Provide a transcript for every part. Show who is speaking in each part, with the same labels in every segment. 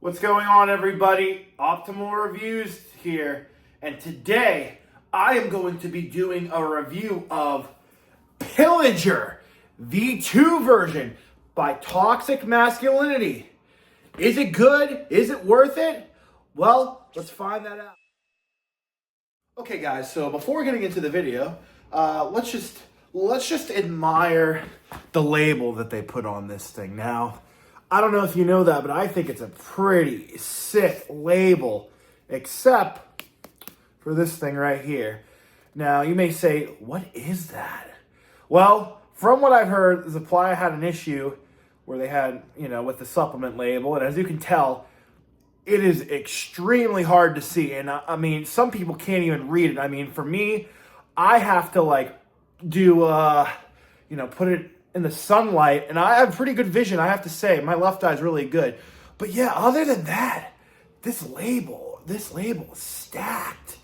Speaker 1: What's going on, everybody? Optimal Reviews here, and today I am going to be doing a review of Pillager V2 version by Toxic Masculinity. Is it good? Is it worth it? Well, let's find that out. Okay, guys, so before getting into the video, let's just admire the label that they put on this thing. Now, I don't know if you know that, but I think it's a pretty sick label, except for this thing right here. Now, you may say, what is that? Well, from what I've heard, the supplier had an issue where they had, with the supplement label, and as you can tell, it is extremely hard to see. And I mean, some people can't even read it. I mean, for me, I have to put it in the sunlight, and I have pretty good vision, I have to say. My left eye is really good. But yeah, other than that, this label is stacked.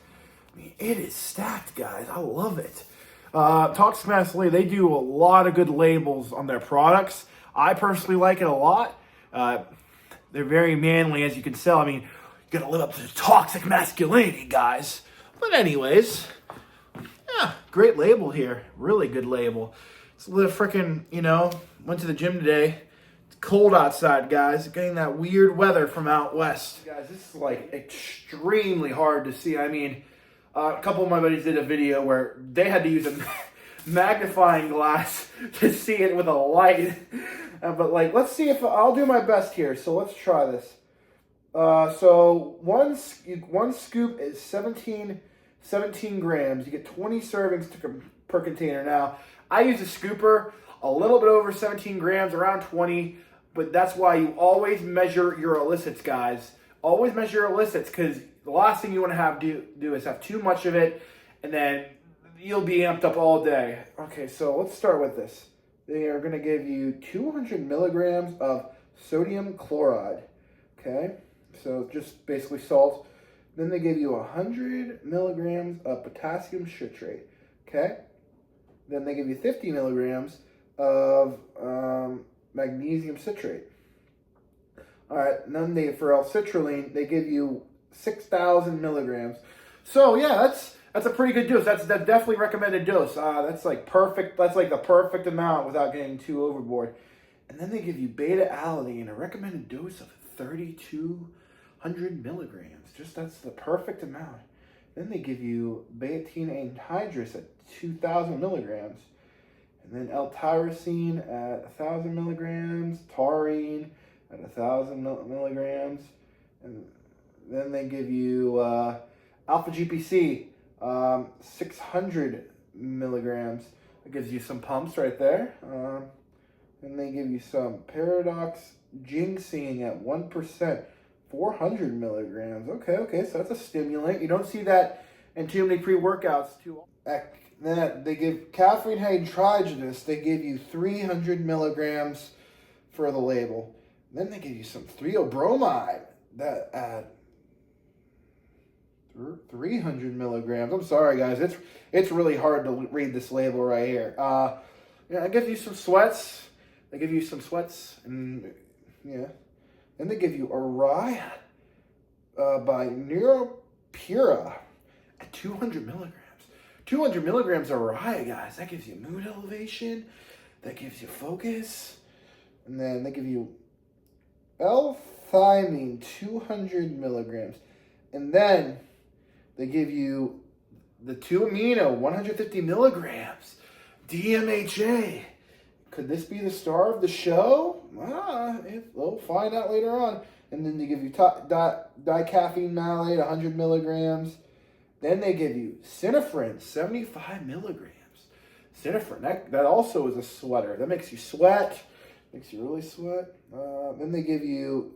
Speaker 1: I mean, it is stacked, guys. I love it. Toxic Masculinity, they do a lot of good labels on their products. I personally like it a lot. They're very manly, as you can tell. I mean, you gotta live up to the toxic masculinity, guys. But anyways, yeah, great label here. Really good label. It's a little freaking, went to the gym today. It's cold outside, guys. Getting that weird weather from out west. Guys, this is extremely hard to see. I mean, a couple of my buddies did a video where they had to use a magnifying glass to see it with a light. But let's see if I'll do my best here. So let's try this. So one scoop is 17 grams. You get 20 servings per container. Now, I use a scooper, a little bit over 17 grams, around 20. But that's why you always measure your illicits, guys. Always measure your illicits, because the last thing you want to do is have too much of it, and then you'll be amped up all day. Okay, so let's start with this. They are going to give you 200 milligrams of sodium chloride. Okay, so just basically salt. Then they give you 100 milligrams of potassium citrate. Okay, then they give you 50 milligrams of magnesium citrate. All right, and then for L-citrulline, they give you 6,000 milligrams. So yeah, that's a pretty good dose. That's definitely recommended dose. That's perfect. That's the perfect amount without getting too overboard. And then they give you beta-alanine, a recommended dose of 3,200 milligrams. That's the perfect amount. Then they give you beta-tinane anhydrous at 2,000 milligrams. And then L-tyrosine at 1,000 milligrams. Taurine at 1,000 milligrams. And then they give you alpha-GPC, 600 milligrams. That gives you some pumps right there. And they give you some paradox ginseng at 1%, 400 milligrams. Okay, so that's a stimulant. You don't see that in too many pre-workouts too. Then they give caffeine hydrogenous. They give you 300 milligrams for the label. Then they give you some theobromide that at 300 milligrams. I'm sorry, guys. It's really hard to read this label right here. It gives you some sweats. They give you some sweats, and yeah. Then they give you Araya by Neuropura at 200 milligrams. 200 milligrams of Araya, guys. That gives you mood elevation. That gives you focus. And then they give you L-thymine, 200 milligrams. And then they give you the 2-amino, 150 milligrams. DMHA. Could this be the star of the show? We'll find out later on. And then they give you dicaffeine malate, 100 milligrams. Then they give you Synephrine, 75 milligrams. Synephrine, that also is a sweater. That makes you sweat. Makes you really sweat. Then they give you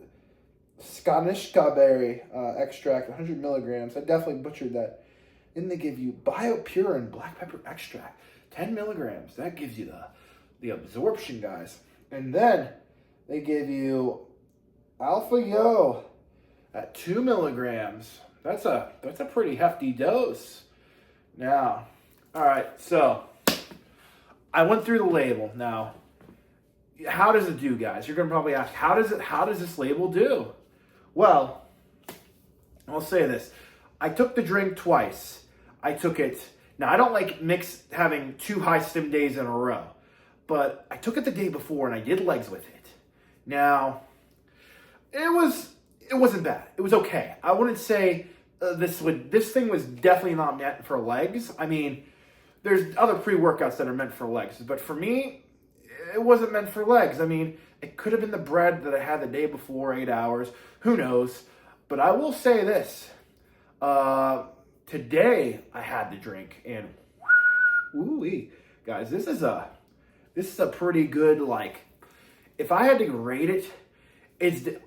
Speaker 1: Skanishka berry extract, 100 milligrams. I definitely butchered that. Then they give you BioPurin black pepper extract, 10 milligrams. That gives you the absorption, guys. And then they give you Alpha Yo at 2 milligrams. That's a pretty hefty dose. Now, all right, so I went through the label. Now, how does it do, guys? You're gonna probably ask, how does this label do? Well, I'll say this. I took the drink twice. I took it. Now, I don't like having 2 high stim days in a row, but I took it the day before and I did legs with it. Now, it wasn't bad. It was okay. I wouldn't say this thing was definitely not meant for legs. I mean, there's other pre-workouts that are meant for legs, but for me, it wasn't meant for legs. I mean, it could have been the bread that I had the day before, 8 hours. Who knows? But I will say this. Today I had the drink, and woo-wee, guys, this is a pretty good, like, if I had to rate it,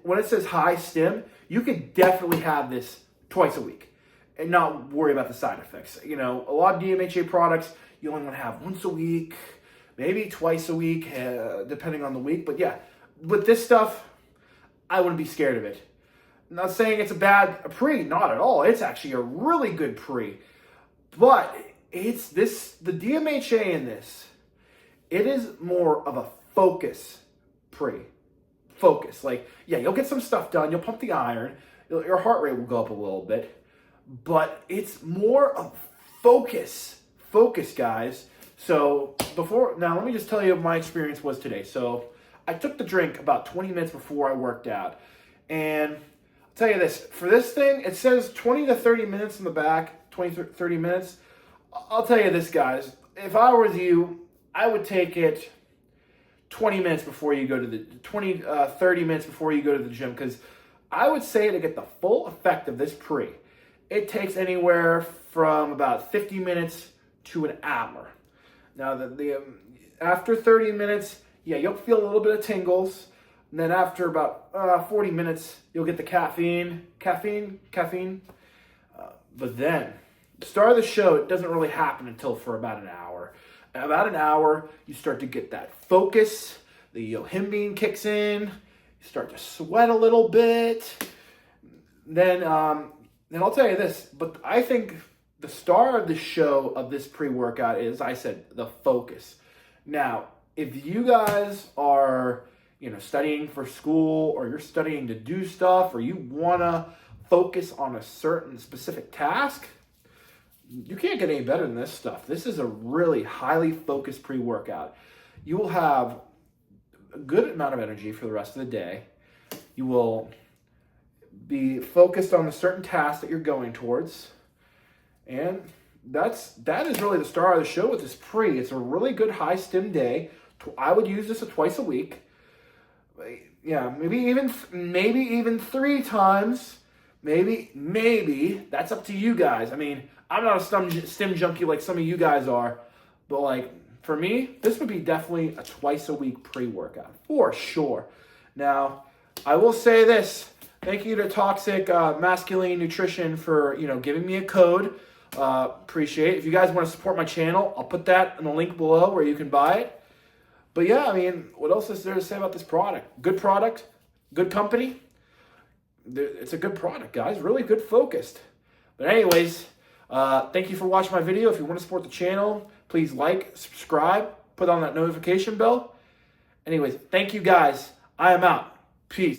Speaker 1: when it says high stim, you could definitely have this twice a week and not worry about the side effects. You know, a lot of DMHA products, you only want to have once a week, maybe twice a week, depending on the week. But yeah, with this stuff, I wouldn't be scared of it. I'm not saying it's a pre, not at all. It's actually a really good pre. But the DMHA in this, it is more of a focus pre. Focus. Like, yeah, you'll get some stuff done. You'll pump the iron. Your heart rate will go up a little bit. But it's more of focus. Focus, guys. So now let me just tell you what my experience was today. So I took the drink about 20 minutes before I worked out. And I'll tell you this, for this thing, it says 20 to 30 minutes in the back, 20 to 30 minutes. I'll tell you this, guys, if I was you, I would take it 20 minutes before you go to the 30 minutes before you go to the gym, because I would say to get the full effect of this pre, it takes anywhere from about 50 minutes to an hour. Now, after 30 minutes, yeah, you'll feel a little bit of tingles. And then after about 40 minutes, you'll get the caffeine. But then, the start of the show, it doesn't really happen until for about an hour. About an hour, you start to get that focus. The yohimbine kicks in. You start to sweat a little bit. Then I'll tell you this, but I think the star of the show of this pre-workout is, I said, the focus. Now, if you guys are, studying for school, or you're studying to do stuff, or you want to focus on a certain specific task, you can't get any better than this stuff. This is a really highly focused pre-workout. You will have a good amount of energy for the rest of the day. You will be focused on a certain task that you're going towards. And that is really the star of the show with this pre. It's a really good high stim day. I would use this twice a week. Yeah, maybe even 3 times. Maybe. That's up to you guys. I mean, I'm not a stim junkie like some of you guys are. But, like, for me, this would be definitely a twice a week pre-workout. For sure. Now, I will say this. Thank you to Toxic Masculine Nutrition for, giving me a code. Appreciate it. If you guys want to support my channel, I'll put that in the link below where you can buy it. But yeah, I mean, what else is there to say about this product? Good product, good company. It's a good product, guys. Really good focused. But anyways, thank you for watching my video. If you want to support the channel, please like, subscribe, put on that notification bell. Anyways, thank you guys. I am out. Peace.